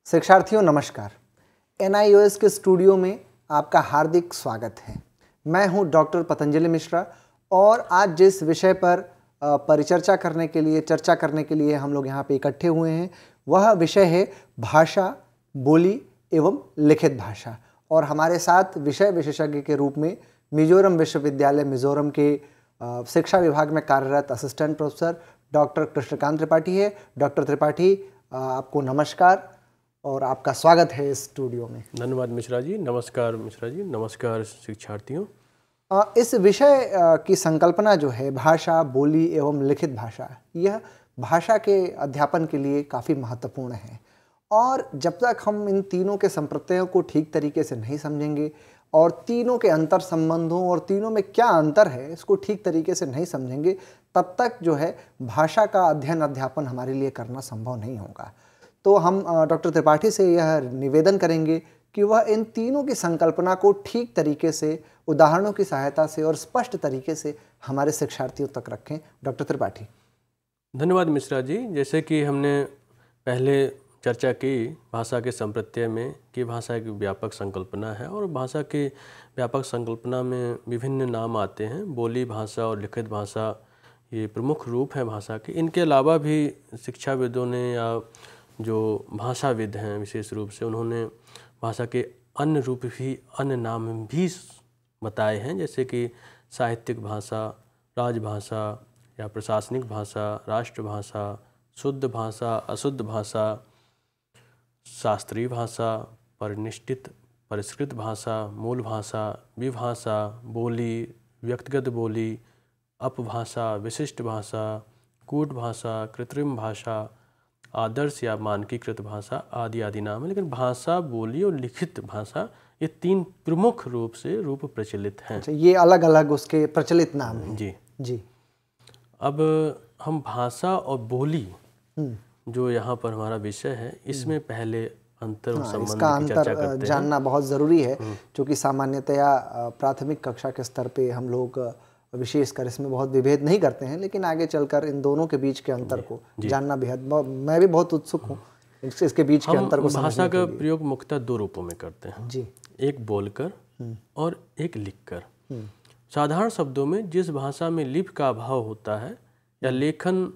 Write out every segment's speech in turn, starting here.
शिक्षार्थियों नमस्कार। NIOS के स्टूडियो में आपका हार्दिक स्वागत है। मैं हूं डॉक्टर पतंजलि मिश्रा और आज जिस विषय पर चर्चा करने के लिए हम लोग यहाँ पे इकट्ठे हुए हैं वह विषय है भाषा, बोली एवं लिखित भाषा। और हमारे साथ विषय विशेषज्ञ के रूप में मिजोरम विश्वविद्यालय मिजोरम के शिक्षा विभाग में कार्यरत assistant professor doctor Krishnakant Tripathi है। डॉक्टर त्रिपाठी, आपको नमस्कार और आपका स्वागत है इस स्टूडियो में। धन्यवाद मिश्रा जी। नमस्कार मिश्रा जी। नमस्कार शिक्षार्थियों। इस विषय की संकल्पना जो है भाषा, बोली एवं लिखित भाषा, यह भाषा के अध्यापन के लिए काफ़ी महत्वपूर्ण है। और जब तक हम इन तीनों के संप्रत्ययों को ठीक तरीके से नहीं समझेंगे और तीनों के अंतर संबंधों और तीनों में क्या अंतर है इसको ठीक तरीके से नहीं समझेंगे, तब तक जो है भाषा का अध्ययन अध्यापन हमारे लिए करना संभव नहीं होगा। तो हम डॉक्टर त्रिपाठी से यह निवेदन करेंगे कि वह इन तीनों की संकल्पना को ठीक तरीके से उदाहरणों की सहायता से और स्पष्ट तरीके से हमारे शिक्षार्थियों तक रखें। डॉक्टर त्रिपाठी। धन्यवाद मिश्रा जी। जैसे कि हमने पहले चर्चा की भाषा के संप्रत्यय में कि भाषा एक व्यापक संकल्पना है और भाषा के व्यापक संकल्पना में विभिन्न नाम आते हैं। बोली भाषा और लिखित भाषा ये प्रमुख रूप हैं भाषा के। इनके अलावा भी शिक्षाविदों ने या जो भाषाविद हैं विशेष रूप से उन्होंने भाषा के अन्य रूप भी, अन्य नाम भी बताए हैं, जैसे कि साहित्यिक भाषा, राजभाषा या प्रशासनिक भाषा, राष्ट्रभाषा, शुद्ध भाषा, अशुद्ध भाषा, शास्त्रीय भाषा, परिनिष्ठित, परिष्कृत भाषा, मूल भाषा, विभाषा, बोली, व्यक्तिगत बोली, अपभाषा, विशिष्ट भाषा, कूट भाषा, कृत्रिम भाषा, आदर्श या मानकीकृत भाषा आदि आदि नाम है। लेकिन भाषा, बोली और लिखित भाषा ये तीन प्रमुख रूप से रूप प्रचलित हैं। अच्छा, ये अलग अलग उसके प्रचलित नाम हैं। जी। अब हम भाषा और बोली जो यहाँ पर हमारा विषय है इसमें पहले अंतर और संबंध की चर्चा करते हैं। जानना बहुत ज़रूरी है क्योंकि सामान्यतया प्राथमिक कक्षा के स्तर पे हम लोग विशेषकर इसमें बहुत विभेद नहीं करते हैं, लेकिन आगे चलकर इन दोनों के बीच के अंतर को जानना बेहद, मैं भी बहुत उत्सुक हूँ इसके बीच के अंतर को समझने के लिए। भाषा का प्रयोग मुख्यतः दो रूपों में करते हैं जी, एक बोलकर और एक लिखकर। साधारण शब्दों में जिस भाषा में लिपि का अभाव होता है या लेखन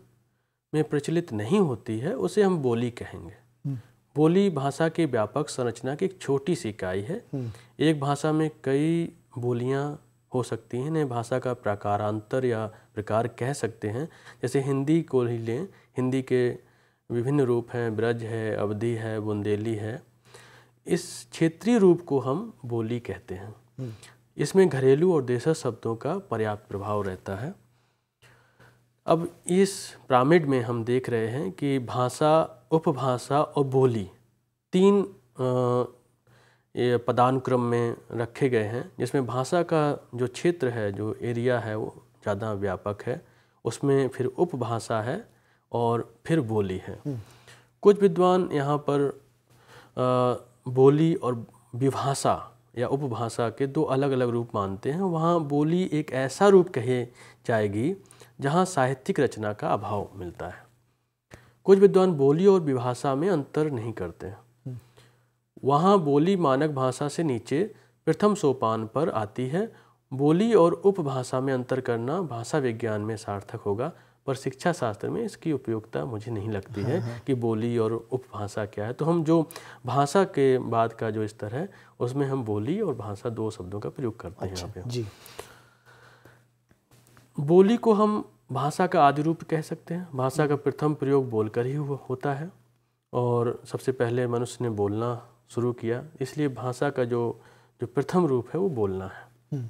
में प्रचलित नहीं होती है उसे हम बोली कहेंगे। बोली भाषा की व्यापक संरचना की एक छोटी सी इकाई है। एक भाषा में कई बोलियां हो सकती हैं। इन्हें भाषा का प्रकारांतर या प्रकार कह सकते हैं। जैसे हिंदी को ही लें, हिंदी के विभिन्न रूप हैं, ब्रज है, अवधी है, बुंदेली है। इस क्षेत्रीय रूप को हम बोली कहते हैं। इसमें घरेलू और देशज शब्दों का पर्याप्त प्रभाव रहता है। अब इस पिरामिड में हम देख रहे हैं कि भाषा, उपभाषा और बोली तीन ये पदानुक्रम में रखे गए हैं, जिसमें भाषा का जो क्षेत्र है, जो एरिया है वो ज़्यादा व्यापक है। उसमें फिर उपभाषा है और फिर बोली है। कुछ विद्वान यहाँ पर बोली और विभाषा या उपभाषा के दो अलग अलग रूप मानते हैं। वहाँ बोली एक ऐसा रूप कही जाएगी जहाँ साहित्यिक रचना का अभाव मिलता है। कुछ विद्वान बोली और विभाषा में अंतर नहीं करते हैं। वहाँ बोली मानक भाषा से नीचे प्रथम सोपान पर आती है। बोली और उपभाषा में अंतर करना भाषा विज्ञान में सार्थक होगा, पर शिक्षा शास्त्र में इसकी उपयोगिता मुझे नहीं लगती है कि बोली और उपभाषा क्या है। तो हम जो भाषा के बाद का जो स्तर है उसमें हम बोली और भाषा दो शब्दों का प्रयोग करते हैं। यहाँ पे जी, बोली को हम भाषा का आदि रूप कह सकते हैं। भाषा का प्रथम प्रयोग बोलकर ही होता है और सबसे पहले मनुष्य ने बोलना शुरू किया, इसलिए भाषा का जो प्रथम रूप है वो बोलना है।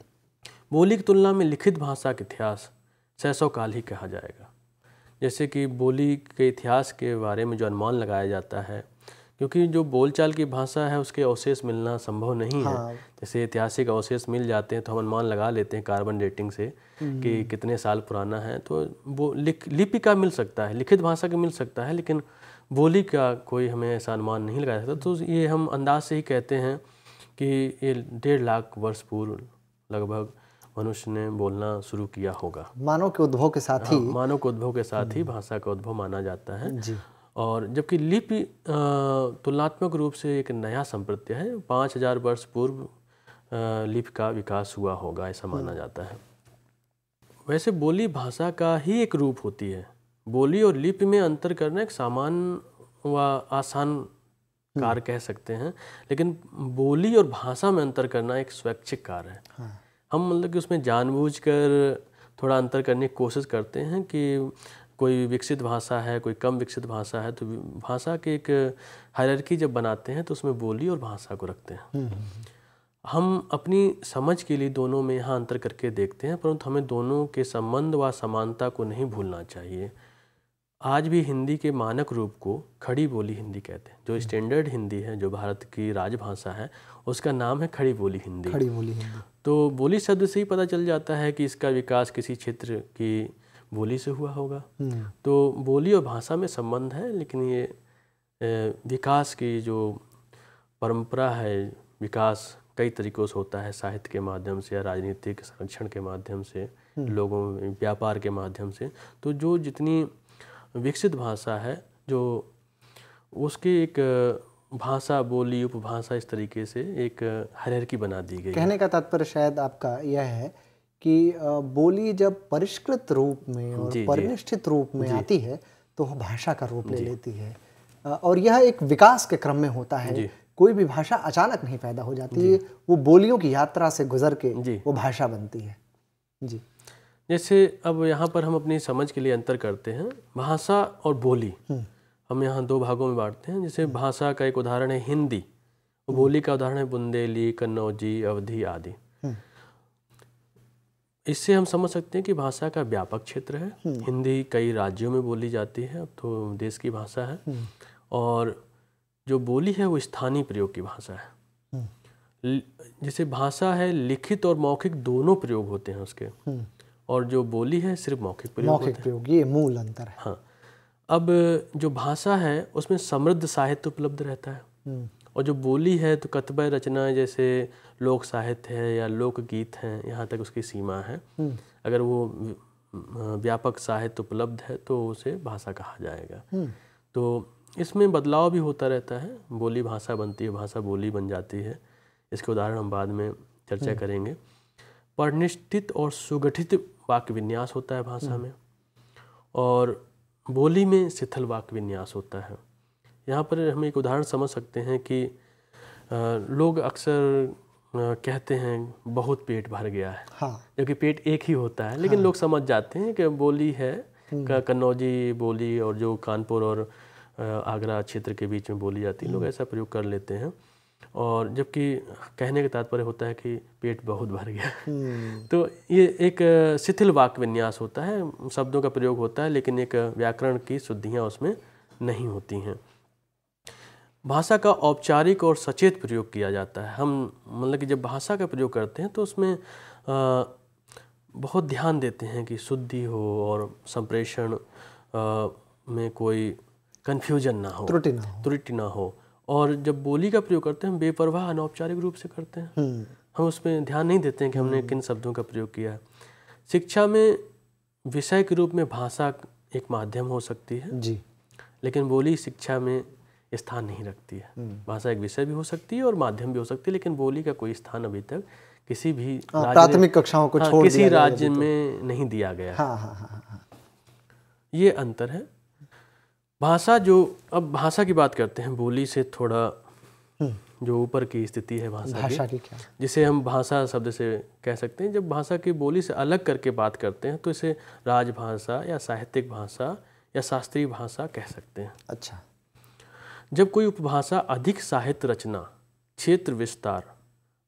बोली की तुलना में लिखित भाषा का इतिहास सैसव काल ही कहा जाएगा। जैसे कि बोली के इतिहास के बारे में जो अनुमान लगाया जाता है, क्योंकि जो बोलचाल की भाषा है उसके अवशेष मिलना संभव नहीं है। जैसे ऐतिहासिक अवशेष मिल जाते हैं तो हम अनुमान लगा लेते हैं कार्बन डेटिंग से कि कितने साल पुराना है। तो वो लिपि का मिल सकता है, लिखित भाषा का मिल सकता है, लेकिन बोली का कोई हमें ऐसा अनुमान नहीं लगाया सकता। तो ये हम अंदाज से ही कहते हैं कि ये 1.5 लाख वर्ष पूर्व लगभग मनुष्य ने बोलना शुरू किया होगा। मानव के उद्भव के साथ ही मानव के उद्भव के साथ ही भाषा का उद्भव माना जाता है। जी। और जबकि लिपि तुलनात्मक रूप से एक नया संप्रत्यय है। 5000 वर्ष पूर्व लिपि का विकास हुआ होगा ऐसा माना जाता है। वैसे बोली भाषा का ही एक रूप होती है। बोली और लिपि में अंतर करना एक सामान्य व आसान कार्य कह सकते हैं, लेकिन बोली और भाषा में अंतर करना एक स्वैच्छिक कार्य है। हाँ। हम मतलब कि उसमें जानबूझकर थोड़ा अंतर करने की कोशिश करते हैं कि कोई विकसित भाषा है, कोई कम विकसित भाषा है, तो भाषा के एक हायरार्की जब बनाते हैं तो उसमें बोली और भाषा को रखते हैं। हम अपनी समझ के लिए दोनों में यहाँ अंतर करके देखते हैं, परंतु हमें दोनों के संबंध व समानता को नहीं भूलना चाहिए। आज भी हिंदी के मानक रूप को खड़ी बोली हिंदी कहते हैं। जो स्टैंडर्ड हिंदी है, जो भारत की राजभाषा है, उसका नाम है खड़ी बोली हिंदी। खड़ी बोली हिंदी। तो बोली शब्द से ही पता चल जाता है कि इसका विकास किसी क्षेत्र की बोली से हुआ होगा। तो बोली और भाषा में संबंध है, लेकिन ये विकास की जो परंपरा है, विकास कई तरीक़ों से होता है, साहित्य के माध्यम से या राजनीतिक संरक्षण के माध्यम से, लोगों में व्यापार के माध्यम से। तो जो जितनी विकसित भाषा है, जो उसकी एक भाषा, बोली, उपभाषा, इस तरीके से एक हायरार्की बना दी गई। कहने का तात्पर्य शायद आपका यह है कि बोली जब परिष्कृत रूप में और परिनिष्ठित रूप में आती है तो वह भाषा का रूप ले लेती है, और यह एक विकास के क्रम में होता है। कोई भी भाषा अचानक नहीं पैदा हो जाती है, वो बोलियों की यात्रा से गुजर के वो भाषा बनती है। जी, जैसे अब यहाँ पर हम अपनी समझ के लिए अंतर करते हैं, भाषा और बोली हम यहाँ दो भागों में बांटते हैं। जैसे भाषा का एक उदाहरण है हिंदी, और बोली का उदाहरण है बुंदेली, कन्नौजी, अवधी आदि। इससे हम समझ सकते हैं कि भाषा का व्यापक क्षेत्र है। हिंदी कई राज्यों में बोली जाती है, अब तो देश की भाषा है। और जो बोली है वो स्थानीय प्रयोग की भाषा है। जैसे भाषा है, लिखित और मौखिक दोनों प्रयोग होते हैं उसके, और जो बोली है सिर्फ मौखिक प्रयोग होते हैं। प्रयोग, ये मूल अंतर है। हाँ, अब जो भाषा है उसमें समृद्ध साहित्य उपलब्ध रहता है, और जो बोली है तो कतिपय रचनाएं जैसे लोक साहित्य है या लोकगीत हैं, यहाँ तक उसकी सीमा है। अगर वो व्यापक साहित्य उपलब्ध है तो उसे भाषा कहा जाएगा। तो इसमें बदलाव भी होता रहता है, बोली भाषा बनती है, भाषा बोली बन जाती है। इसके उदाहरण हम बाद में चर्चा करेंगे। परिनिष्ठित और सुगठित वाक्य विन्यास होता है भाषा में, और बोली में शिथिल वाक्य विन्यास होता है। यहाँ पर हम एक उदाहरण समझ सकते हैं कि लोग अक्सर कहते हैं बहुत पेट भर गया है, जबकि पेट एक ही होता है, लेकिन लोग समझ जाते हैं कि बोली है कन्नौजी बोली, और जो कानपुर और आगरा क्षेत्र के बीच में बोली जाती है, लोग ऐसा प्रयोग कर लेते हैं। और जबकि कहने का तात्पर्य होता है कि पेट बहुत भर गया। तो ये एक शिथिल वाक्य विन्यास होता है, शब्दों का प्रयोग होता है, लेकिन एक व्याकरण की शुद्धियाँ उसमें नहीं होती हैं। भाषा का औपचारिक और सचेत प्रयोग किया जाता है। हम मतलब कि जब भाषा का प्रयोग करते हैं तो उसमें बहुत ध्यान देते हैं कि शुद्धि हो और संप्रेषण में कोई कन्फ्यूजन ना हो, त्रुटि ना हो। और जब बोली का प्रयोग करते हैं हम बेपरवाह अनौपचारिक रूप से करते हैं, हम उसमें ध्यान नहीं देते हैं कि हमने किन शब्दों का प्रयोग किया है। शिक्षा में विषय के रूप में भाषा एक माध्यम हो सकती है जी, लेकिन बोली शिक्षा में स्थान नहीं रखती है। भाषा एक विषय भी हो सकती है और माध्यम भी हो सकती है, लेकिन बोली का कोई स्थान अभी तक किसी भी प्राथमिक कक्षाओं को छोड़ किसी राज्य में नहीं दिया गया। ये अंतर है। भाषा जो, अब भाषा की बात करते हैं, बोली से थोड़ा जो ऊपर की स्थिति है भाषा की क्या, जिसे हम भाषा शब्द से कह सकते हैं। जब भाषा की बोली से अलग करके बात करते हैं तो इसे राजभाषा या साहित्यिक भाषा या शास्त्रीय भाषा कह सकते हैं। अच्छा, जब कोई उपभाषा अधिक साहित्य रचना, क्षेत्र विस्तार,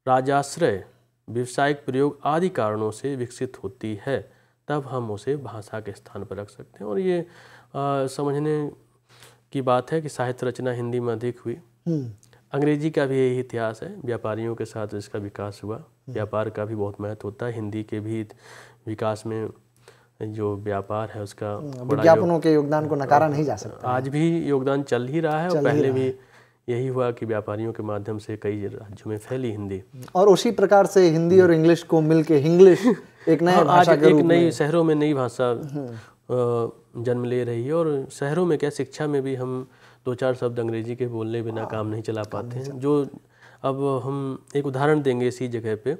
राजाश्रय, व्यावसायिक प्रयोग आदि कारणों से विकसित होती है, तब हम उसे भाषा के स्थान पर रख सकते हैं। और ये समझने की बात है कि साहित्य रचना हिंदी में अधिक हुई। अंग्रेजी का भी यही इतिहास है, व्यापारियों के साथ इसका विकास हुआ। व्यापार का भी बहुत महत्व होता है। हिंदी के भी विकास में जो व्यापार है उसका विज्ञापनों के योगदान को नकारा नहीं जा सकता। आज भी योगदान चल ही रहा है, और पहले भी यही हुआ कि व्यापारियों के माध्यम से कई राज्यों में फैली हिंदी। और उसी प्रकार से हिंदी और इंग्लिश को मिलके हिंग्लिश एक नया भाषा के रूप में, नई शहरों में नई भाषा जन्म ले रही है। और शहरों में क्या, शिक्षा में भी हम 2-4 शब्द अंग्रेजी के बोलने बिना काम नहीं चला पाते हैं। जो अब हम एक उदाहरण देंगे इसी जगह पे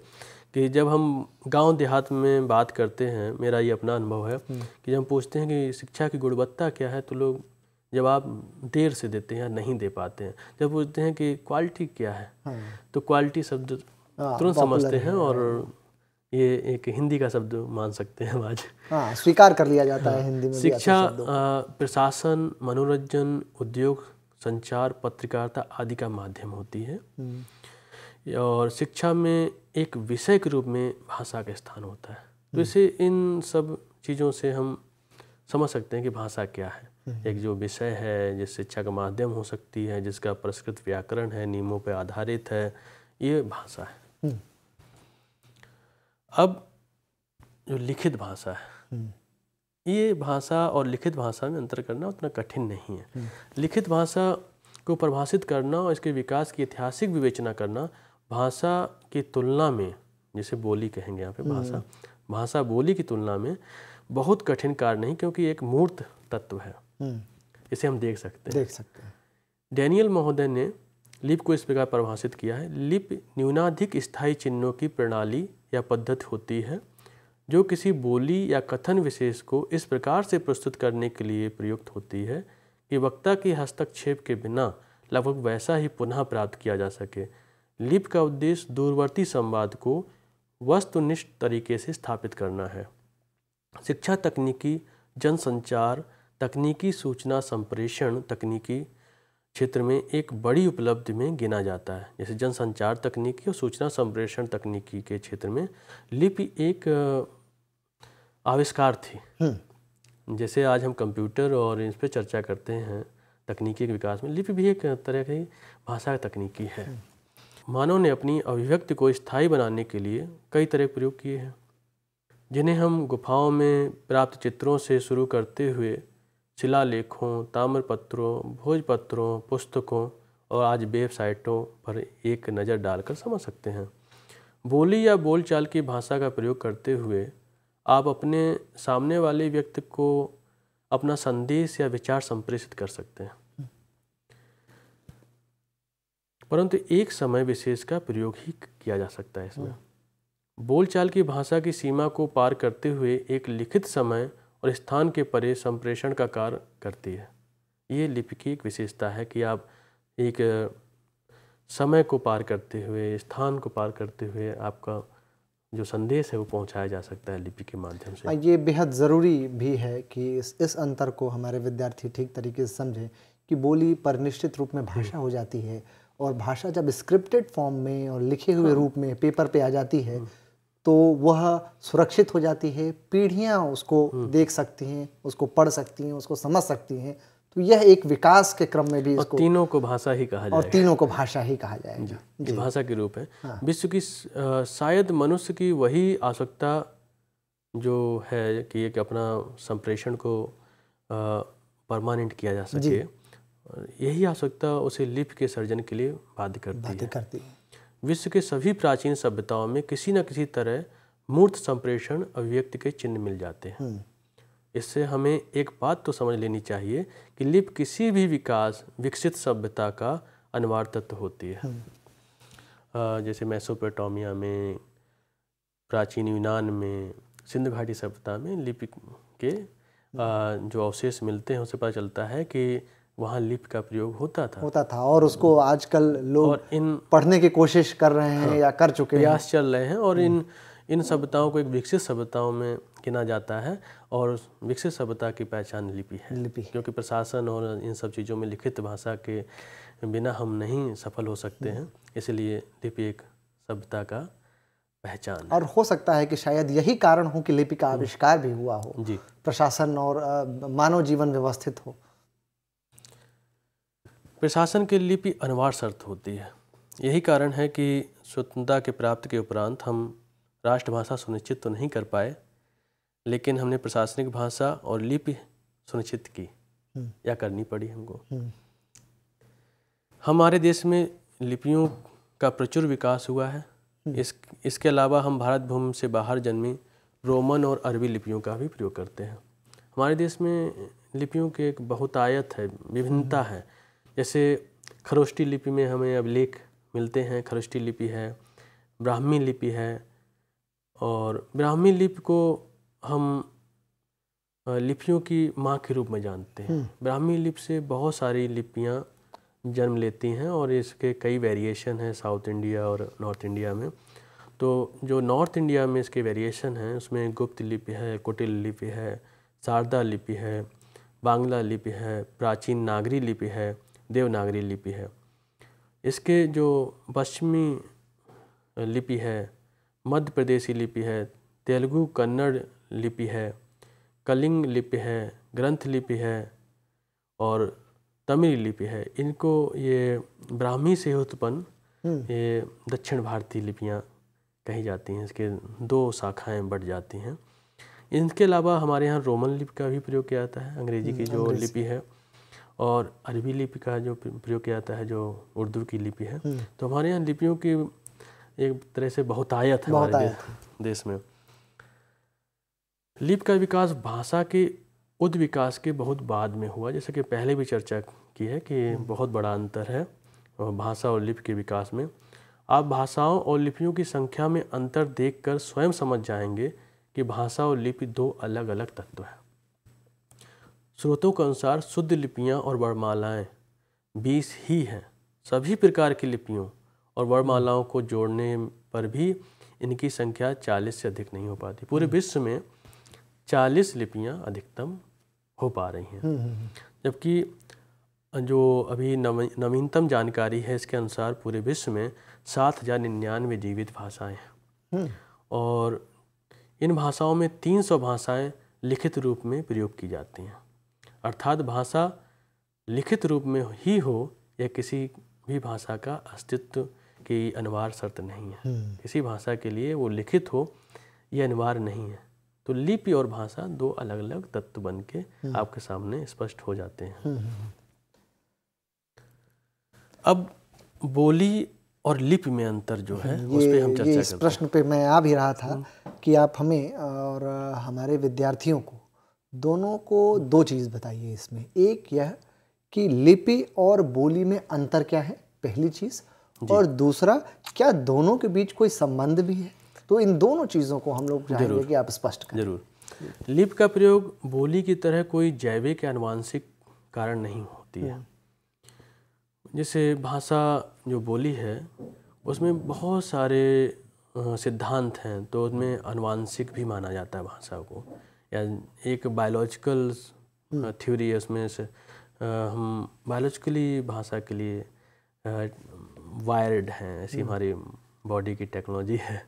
कि जब हम गांव देहात में बात करते हैं, मेरा ये अपना अनुभव है कि जब हम पूछते हैं कि शिक्षा की गुणवत्ता क्या है, तो लोग जवाब देर से देते हैं या नहीं दे पाते हैं। जब पूछते हैं कि क्वालिटी क्या है, तो क्वालिटी शब्द तुरंत समझते हैं और ये एक हिंदी का शब्द मान सकते हैं आज। स्वीकार कर लिया जाता है हिंदी में। शिक्षा प्रशासन, मनोरंजन, उद्योग, संचार, पत्रकारिता आदि का माध्यम होती है। और शिक्षा में एक विषय के रूप में भाषा का स्थान होता है। तो इसे इन सब चीज़ों से हम समझ सकते हैं कि भाषा क्या है। एक जो विषय है, जिस शिक्षा का माध्यम हो सकती है, जिसका परिष्कृत व्याकरण है, नियमों पर आधारित है, ये भाषा है। अब जो लिखित भाषा है, ये भाषा और लिखित भाषा में अंतर करना उतना कठिन नहीं है। लिखित भाषा को परिभाषित करना और इसके विकास की ऐतिहासिक विवेचना करना भाषा की तुलना में, जिसे बोली कहेंगे यहाँ पे, भाषा बोली की तुलना में बहुत कठिन कार्य नहीं, क्योंकि एक मूर्त तत्व है। इसे हम देख सकते हैं। डैनियल महोदय ने लिपि को इस प्रकार परिभाषित किया है: लिपि न्यूनाधिक स्थायी चिन्हों की प्रणाली या पद्धति होती है जो किसी बोली या कथन विशेष को इस प्रकार से प्रस्तुत करने के लिए प्रयुक्त होती है कि वक्ता के हस्तक्षेप के बिना लगभग वैसा ही पुनः प्राप्त किया जा सके। लिपि का उद्देश्य दूरवर्ती संवाद को वस्तुनिष्ठ तरीके से स्थापित करना है। शिक्षा तकनीकी, जनसंचार तकनीकी, सूचना संप्रेषण तकनीकी क्षेत्र में एक बड़ी उपलब्धि में गिना जाता है। जैसे जनसंचार तकनीकी और सूचना संप्रेषण तकनीकी के क्षेत्र में लिपि एक आविष्कार थी। जैसे आज हम कंप्यूटर और इस पर चर्चा करते हैं तकनीकी के विकास में, लिपि भी एक तरह की भाषा तकनीकी है। मानव ने अपनी अभिव्यक्ति को स्थायी बनाने के लिए कई तरह के प्रयोग किए हैं, जिन्हें हम गुफाओं में प्राप्त चित्रों से शुरू करते हुए शिलालेखों, ताम्रपत्रों, भोजपत्रों, पुस्तकों और आज वेबसाइटों पर एक नज़र डालकर समझ सकते हैं। बोली या बोलचाल की भाषा का प्रयोग करते हुए आप अपने सामने वाले व्यक्ति को अपना संदेश या विचार संप्रेषित कर सकते हैं, परंतु एक समय विशेष का प्रयोग ही किया जा सकता है इसमें। बोलचाल की भाषा की सीमा को पार करते हुए एक लिखित समय और स्थान के परे संप्रेषण का कार्य करती है। ये लिपि की एक विशेषता है कि आप एक समय को पार करते हुए, स्थान को पार करते हुए आपका जो संदेश है वो पहुंचाया जा सकता है लिपि के माध्यम से। ये बेहद ज़रूरी भी है कि इस अंतर को हमारे विद्यार्थी ठीक तरीके से समझें कि बोली परिनिष्ठित रूप में भाषा हो जाती है और भाषा जब स्क्रिप्टेड फॉर्म में और लिखे हुए रूप में पेपर पे आ जाती है तो वह सुरक्षित हो जाती है। पीढ़ियाँ उसको देख सकती हैं, उसको पढ़ सकती हैं, उसको समझ सकती हैं। तो यह एक विकास के क्रम में भी इसको, तीनों को भाषा ही कहा जाएगा। और तीनों को भाषा ही कहा जाएगा। ये भाषा के रूप है। विश्व की शायद मनुष्य की वही आवश्यकता जो है कि एक अपना संप्रेषण को परमानेंट किया जा सके, यही आवश्यकता उसे लिपि के सर्जन के लिए बाध्य करती है। विश्व के सभी प्राचीन सभ्यताओं में किसी न किसी तरह मूर्त संप्रेषण अभिव्यक्ति के चिन्ह मिल जाते हैं। इससे हमें एक बात तो समझ लेनी चाहिए कि लिपि किसी भी विकसित सभ्यता का अनिवार्य तत्व होती है। जैसे मेसोपोटामिया में, प्राचीन यूनान में, सिंधु घाटी सभ्यता में लिपि के जो अवशेष मिलते हैं उससे पता चलता है कि वहाँ लिपि का प्रयोग होता था और उसको आजकल लोग पढ़ने की कोशिश कर रहे हैं या कर चुके हैं, प्रयास चल रहे हैं। और इन सभ्यताओं को एक विकसित सभ्यताओं में गिना जाता है और विकसित सभ्यता की पहचान लिपि है। क्योंकि प्रशासन और इन सब चीज़ों में लिखित भाषा के बिना हम नहीं सफल हो सकते हैं, इसलिए लिपि एक सभ्यता का पहचान है। और हो सकता है कि शायद यही कारण हो कि लिपि का आविष्कार भी हुआ हो, प्रशासन और मानव जीवन व्यवस्थित हो। प्रशासन के लिपि अनिवार्य शर्त होती है। यही कारण है कि स्वतंत्रता के प्राप्ति के उपरांत हम राष्ट्रभाषा सुनिश्चित तो नहीं कर पाए, लेकिन हमने प्रशासनिक भाषा और लिपि सुनिश्चित की या करनी पड़ी हमको। हमारे देश में लिपियों का प्रचुर विकास हुआ है। इसके अलावा हम भारत भूमि से बाहर जन्मी रोमन और अरबी लिपियों का भी प्रयोग करते हैं। हमारे देश में लिपियों की एक बहुतायत है, विभिन्नता है। जैसे खरोष्टी लिपि में हमें अभिलेख मिलते हैं, खरोष्टी लिपि है, ब्राह्मी लिपि है, और ब्राह्मी लिपि को हम लिपियों की माँ के रूप में जानते हैं। ब्राह्मी लिपि से बहुत सारी लिपियाँ जन्म लेती हैं और इसके कई वेरिएशन हैं साउथ इंडिया और नॉर्थ इंडिया में। तो जो नॉर्थ इंडिया में इसके वेरिएशन हैं उसमें गुप्त लिपि है, कुटिल लिपि है, शारदा लिपि है, बांग्ला लिपि है, प्राचीन नागरी लिपि है, देवनागरी लिपि है। इसके जो पश्चिमी लिपि है, मध्य प्रदेशी लिपि है, तेलुगु कन्नड़ लिपि है, कलिंग लिपि है, ग्रंथ लिपि है और तमिल लिपि है। इनको ये ब्राह्मी से उत्पन्न ये दक्षिण भारतीय लिपियाँ कही जाती हैं। इसके 2 शाखाएं बढ़ जाती हैं। इनके अलावा हमारे यहाँ रोमन लिपि का भी प्रयोग किया जाता है, अंग्रेजी की जो लिपि है, और अरबी लिपि का जो प्रयोग किया जाता है जो उर्दू की लिपि है। तो हमारे यहाँ लिपियों की एक तरह से बहुतायत है हमारे देश में। लिपि का विकास भाषा के उद विकास के बहुत बाद में हुआ, जैसे कि पहले भी चर्चा की है कि बहुत बड़ा अंतर है भाषा और लिपि के विकास में। आप भाषाओं और लिपियों की संख्या में अंतर देखकर स्वयं समझ जाएंगे कि भाषा और लिपि 2 अलग अलग तत्व हैं। स्रोतों के अनुसार शुद्ध लिपियां और वर्णमालाएं 20 ही हैं। सभी प्रकार की लिपियों और वर्णमालाओं को जोड़ने पर भी इनकी संख्या 40 से अधिक नहीं हो पाती। पूरे विश्व में 40 लिपियां अधिकतम हो पा रही हैं, जबकि जो अभी नवीनतम जानकारी है इसके अनुसार पूरे विश्व में 7099 जीवित भाषाएं हैं और इन भाषाओं में 300 भाषाएं लिखित रूप में प्रयोग की जाती हैं। अर्थात भाषा लिखित रूप में ही हो यह किसी भी भाषा का अस्तित्व की अनिवार्य शर्त नहीं है। किसी भाषा के लिए वो लिखित हो यह अनिवार्य नहीं है। तो लिपि और भाषा 2 अलग अलग तत्व बन के आपके सामने स्पष्ट हो जाते हैं। अब बोली और लिपि में अंतर जो है उस पे हम चर्चा करते हैं। इस प्रश्न पे मैं आ भी रहा था कि आप हमें और हमारे विद्यार्थियों को दोनों को 2 चीज़ बताइए इसमें। एक यह कि लिपि और बोली में अंतर क्या है, पहली चीज़, और दूसरा क्या दोनों के बीच कोई संबंध भी है। तो इन दोनों चीज़ों को हम लोग चाहेंगे कि आप स्पष्ट करें। जरूर। लिपि का प्रयोग बोली की तरह कोई जैविक या आनुवांशिक कारण नहीं होती है। जैसे भाषा जो बोली है उसमें बहुत सारे सिद्धांत हैं, तो उसमें आनुवांशिक भी माना जाता है भाषा को, या एक बायोलॉजिकल थ्योरी है उसमें से हम बायोलॉजिकली भाषा के लिए वायर्ड हैं, ऐसी हमारी बॉडी की टेक्नोलॉजी है।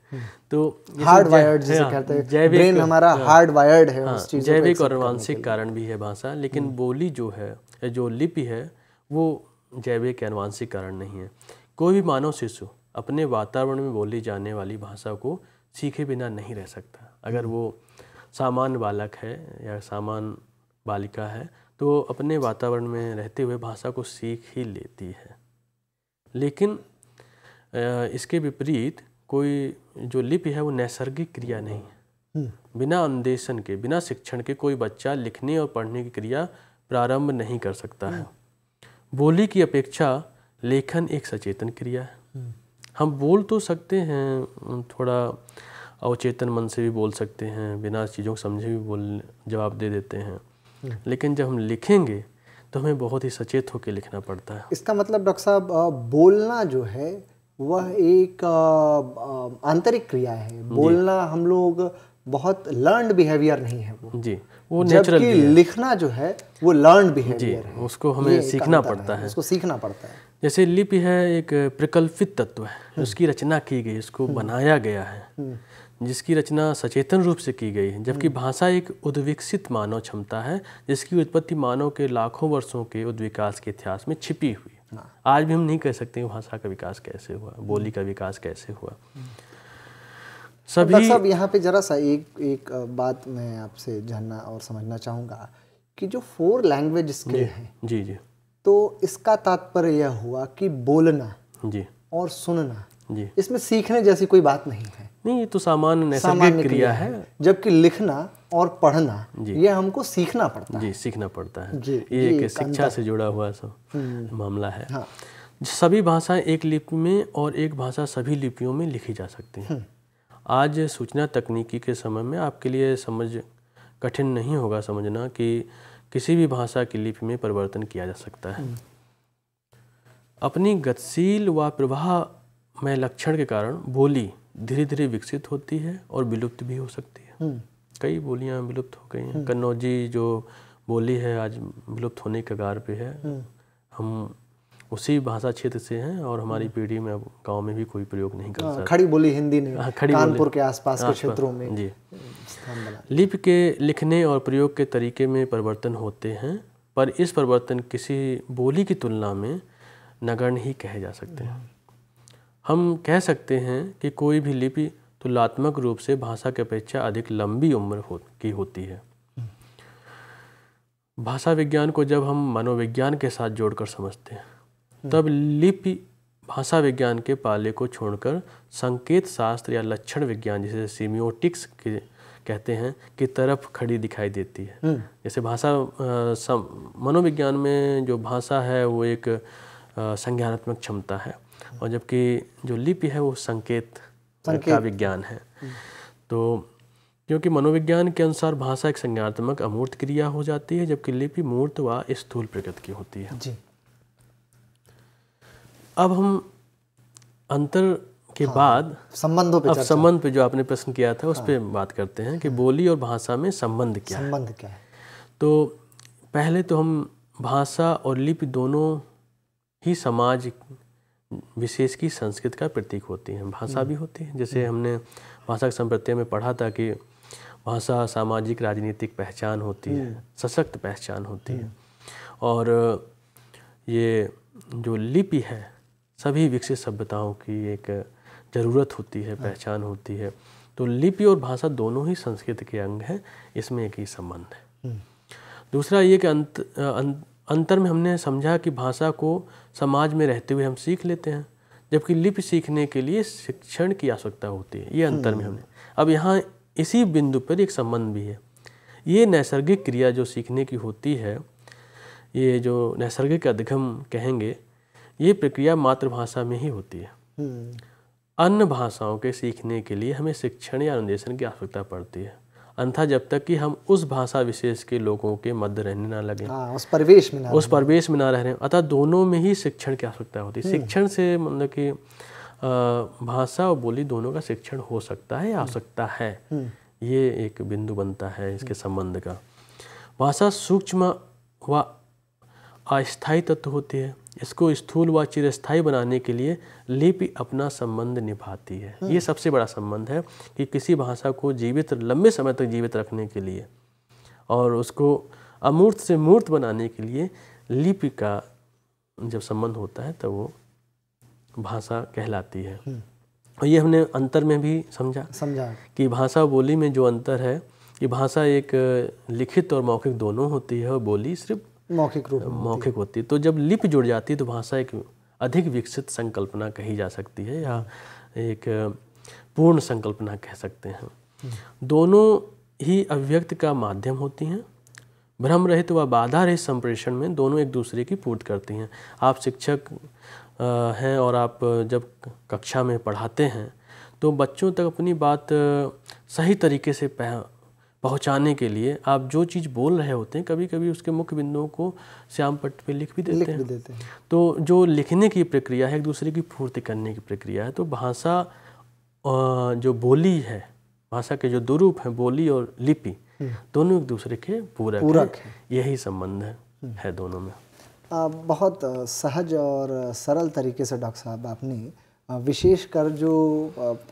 तो हार्ड वायर्ड जिसे कहते हैं, ब्रेन हमारा हार्ड वायर्ड है उस चीज़। जैविक और आनुवांशिक कारण भी है भाषा, लेकिन बोली जो है, जो लिपि है, वो जैविक या आनुवांशिक कारण नहीं है। कोई भी मानव शिशु अपने वातावरण में बोली जाने वाली भाषा को सीखे बिना नहीं रह सकता। अगर वो सामान्य बालक है या सामान्य बालिका है तो अपने वातावरण में रहते हुए भाषा को सीख ही लेती है। लेकिन इसके विपरीत कोई जो लिपि है वो नैसर्गिक क्रिया नहीं है। बिना अन्वेषण के, बिना शिक्षण के कोई बच्चा लिखने और पढ़ने की क्रिया प्रारंभ नहीं कर सकता है। बोली की अपेक्षा लेखन एक सचेतन क्रिया है। हम बोल तो सकते हैं, थोड़ा अवचेतन मन से भी बोल सकते हैं, बिना चीज़ों को समझे भी जवाब दे देते हैं, लेकिन जब हम लिखेंगे तो हमें बहुत ही सचेत होकर लिखना पड़ता है। इसका मतलब डॉक्टर साहब, बोलना जो है वह एक आंतरिक क्रिया है। बोलना हम लोग बहुत लर्नड बिहेवियर नहीं है वो। जी, वो नेचुरल है। लिखना जो है वो लर्नड बिहेवियर है, उसको हमें सीखना पड़ता है। उसको सीखना पड़ता है। जैसे लिपि है एक प्रकल्पित तत्व है, उसकी रचना की गई, उसको बनाया गया है, जिसकी रचना सचेतन रूप से की गई है। जबकि भाषा एक उद्विकसित मानव क्षमता है जिसकी उत्पत्ति मानव के लाखों वर्षों के उद्विकास के इतिहास में छिपी हुई। आज भी हम नहीं कह सकते भाषा का विकास कैसे हुआ, बोली का विकास कैसे हुआ। सभी सब यहाँ पे जरा सा एक बात मैं आपसे जानना और समझना चाहूँगा कि जो 4 लैंग्वेज स्किल है, जी जी, तो इसका तात्पर्य यह हुआ कि बोलना जी और सुनना जी, इसमें सीखने जैसी कोई बात नहीं है। नहीं, ये तो सामान्य नैसर्गिक क्रिया है। जबकि लिखना और पढ़ना, ये हमको सीखना पड़ता है। जी, सीखना पड़ता है। जी, ये एक शिक्षा से जुड़ा हुआ सब मामला है। हाँ। सभी भाषाएं एक लिपि में और एक भाषा सभी लिपियों में लिखी जा सकती हैं। आज सूचना तकनीकी के समय में आपके लिए समझ कठिन नहीं होगा समझना कि किसी भी भाषा की लिपि में परिवर्तन किया जा सकता है। अपनी गतिशील व प्रवाहमय लक्षण के कारण बोली धीरे धीरे विकसित होती है और विलुप्त भी हो सकती है। कई बोलियां विलुप्त हो गई हैं। कन्नौजी जो बोली है आज विलुप्त होने के कगार पे है। हम उसी भाषा क्षेत्र से हैं और हमारी पीढ़ी में अब गांव में भी कोई प्रयोग नहीं कर सकता। खड़ी बोली हिंदी ने कानपुर के आसपास के क्षेत्रों में जी लिपि के लिखने और प्रयोग के तरीके में परिवर्तन होते हैं, पर इस परिवर्तन किसी बोली की तुलना में नगण्य ही कहे जा सकते हैं। हम कह सकते हैं कि कोई भी लिपि तुलनात्मक रूप से भाषा की अपेक्षा अधिक लंबी उम्र की होती है। भाषा विज्ञान को जब हम मनोविज्ञान के साथ जोड़कर समझते हैं तब लिपि भाषा विज्ञान के पाले को छोड़कर संकेत शास्त्र या लक्षण विज्ञान जिसे सीमियोटिक्स के कहते हैं की तरफ खड़ी दिखाई देती है। जैसे भाषा मनोविज्ञान में जो भाषा है वो एक संज्ञानात्मक क्षमता है और जबकि जो लिपि है वो संकेत का विज्ञान है। तो क्योंकि मनोविज्ञान के अनुसार भाषा एक संज्ञानात्मक अमूर्त क्रिया हो जाती है जबकि लिपि मूर्त व स्थूल प्रकृति की होती है। जी। अब हम अंतर के बाद संबंधों पे संबंध पे जो आपने प्रश्न किया था उस पर बात करते हैं कि बोली और भाषा में संबंध क्या है। तो पहले तो हम भाषा और लिपि दोनों ही समाज विशेष की संस्कृति का प्रतीक होती हैं। भाषा भी होती है, जैसे हमने भाषा के संप्रत्यय में पढ़ा था कि भाषा सामाजिक राजनीतिक पहचान होती है, सशक्त पहचान होती है। और ये जो लिपि है सभी विकसित सभ्यताओं की एक ज़रूरत होती है, पहचान होती है। तो लिपि और भाषा दोनों ही संस्कृति के अंग हैं, इसमें एक ही संबंध है। दूसरा ये कि अंतर में हमने समझा कि भाषा को समाज में रहते हुए हम सीख लेते हैं जबकि लिपि सीखने के लिए शिक्षण की आवश्यकता होती है। ये अंतर में हमने अब यहाँ इसी बिंदु पर एक संबंध भी है। ये नैसर्गिक क्रिया जो सीखने की होती है, ये जो नैसर्गिक अधिगम कहेंगे, ये प्रक्रिया मातृभाषा में ही होती है। अन्य भाषाओं के सीखने के लिए हमें शिक्षण या अनुदेशन की आवश्यकता पड़ती है, अन्यथा जब तक कि हम उस भाषा विशेष के लोगों के मध्य रहने ना लगे, उस परिवेश में ना रह रहे, अतः दोनों में ही शिक्षण की आवश्यकता होती है। शिक्षण से मतलब कि भाषा और बोली दोनों का शिक्षण हो सकता है या आवश्यकता है, ये एक बिंदु बनता है इसके संबंध का। भाषा सूक्ष्म व अस्थायी तत्व होती है, इसको स्थूल व चिरस्थायी बनाने के लिए लिपि अपना संबंध निभाती है। ये सबसे बड़ा संबंध है कि किसी भाषा को जीवित लंबे समय तक जीवित रखने के लिए और उसको अमूर्त से मूर्त बनाने के लिए लिपि का जब संबंध होता है तब वो भाषा कहलाती है। और ये हमने अंतर में भी समझा कि भाषा बोली में जो अंतर है कि भाषा एक लिखित और मौखिक दोनों होती है और बोली सिर्फ मौखिक होती है। तो जब लिपि जुड़ जाती है तो भाषा एक अधिक विकसित संकल्पना कही जा सकती है या एक पूर्ण संकल्पना कह सकते हैं। दोनों ही अभिव्यक्ति का माध्यम होती हैं। भ्रम रहित व बाधा रहित संप्रेषण में दोनों एक दूसरे की पूर्ति करती हैं। आप शिक्षक हैं और आप जब कक्षा में पढ़ाते हैं तो बच्चों तक अपनी बात सही तरीके से पहुंचाने के लिए आप जो चीज़ बोल रहे होते हैं कभी कभी उसके मुख्य बिंदुओं को श्याम पट्ट पे लिख भी देते हैं। तो जो लिखने की प्रक्रिया है एक दूसरे की पूर्ति करने की प्रक्रिया है। तो भाषा जो बोली है, भाषा के जो दो रूप हैं बोली और लिपि, दोनों एक दूसरे के पूरक है। यही संबंध है दोनों में। बहुत सहज और सरल तरीके से डॉक्टर साहब आपने विशेषकर जो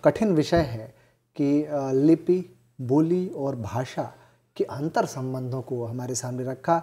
कठिन विषय है कि लिपि, बोली और भाषा के अंतर संबंधों को हमारे सामने रखा।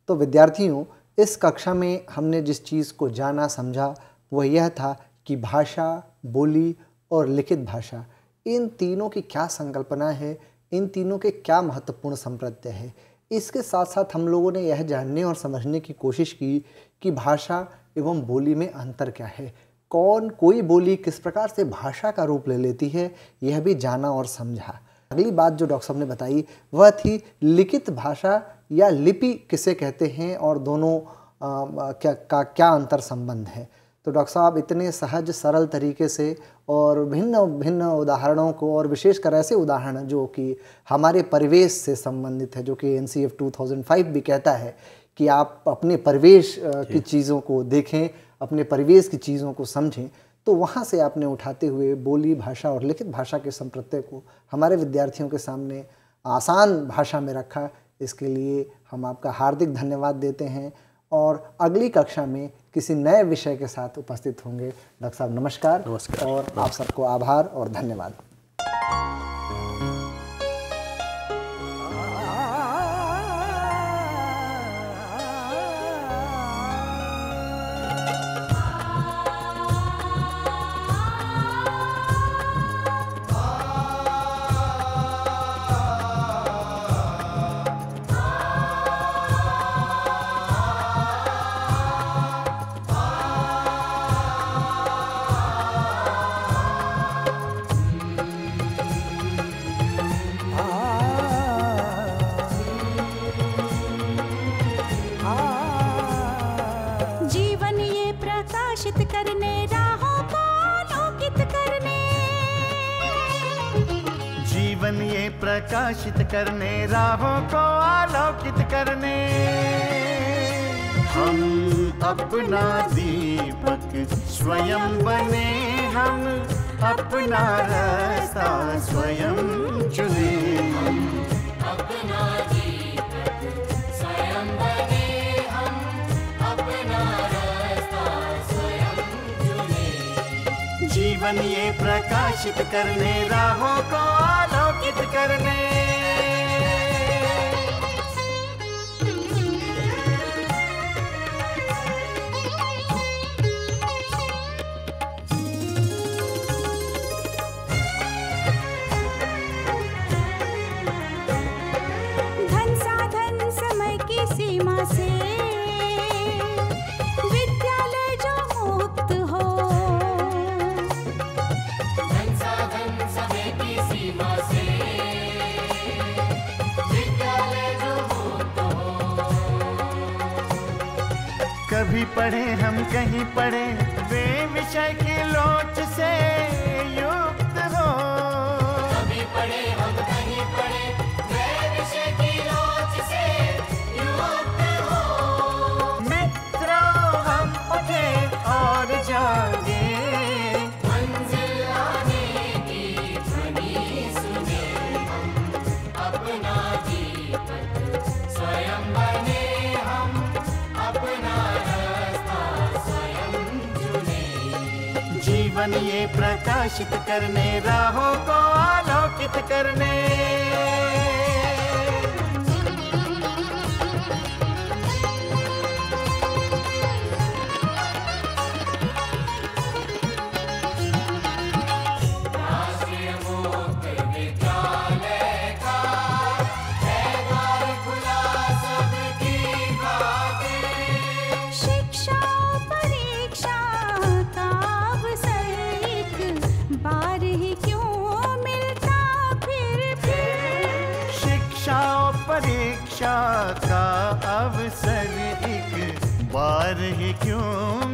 तो विद्यार्थियों, इस कक्षा में हमने जिस चीज़ को जाना समझा वह यह था कि भाषा, बोली और लिखित भाषा, इन तीनों की क्या संकल्पना है, इन तीनों के क्या महत्वपूर्ण संप्रत्यय है। इसके साथ साथ हम लोगों ने यह जानने और समझने की कोशिश की कि भाषा एवं बोली में अंतर क्या है, कोई बोली किस प्रकार से भाषा का रूप ले लेती है, यह भी जाना और समझा। अगली बात जो डॉक्टर साहब ने बताई वह थी लिखित भाषा या लिपि किसे कहते हैं और दोनों क्या अंतर संबंध है। तो डॉक्टर साहब इतने सहज सरल तरीके से और भिन्न भिन्न उदाहरणों को, और विशेषकर ऐसे उदाहरण जो कि हमारे परिवेश से संबंधित है, जो कि NCF 2005 भी कहता है कि आप अपने परिवेश की चीज़ों को देखें, अपने परिवेश की चीज़ों को समझें। तो वहाँ से आपने उठाते हुए बोली भाषा और लिखित भाषा के संप्रत्यय को हमारे विद्यार्थियों के सामने आसान भाषा में रखा। इसके लिए हम आपका हार्दिक धन्यवाद देते हैं और अगली कक्षा में किसी नए विषय के साथ उपस्थित होंगे। डॉक्टर साहब नमस्कार। नमस्कार और आप सबको आभार और धन्यवाद। प्रकाशित करने राहों को आलोकित करने, हम अपना दीपक स्वयं बने, हम अपना रास्ता स्वयं चुने। हम अपना दीपक स्वयं बने, हम अपना रास्ता स्वयं चुने। जीवन ये प्रकाशित करने राहों को आलोकित करने। धन साधन समय की सीमा से विद्यालय जो मुक्त हो, धन साधन समय की सीमा से विद्यालय जो मुक्त हो। कभी पढ़े हम कहीं पढ़े वे विषय की लोच से युक्त हो, कभी पढ़े हम कहीं पढ़े वे विषय की लोच से युक्त हो। मित्रों हम उठे और जागे, मंजिल आने की ध्वनि सुने। हम अपना दीपक स्वयं बने, हम अपना रास्ता स्वयं चुने। जीवन ये प्रकाशित करने राहों को आलोकित करने। राष्ट्रीय मुक्त विद्यालय का है द्वार खुला सबकी खातिर। शिक्षा परीक्षा का अवसर एक बार ही क्यों मिलता फिर। शिक्षा और परीक्षा का अवसर एक बार ही क्यों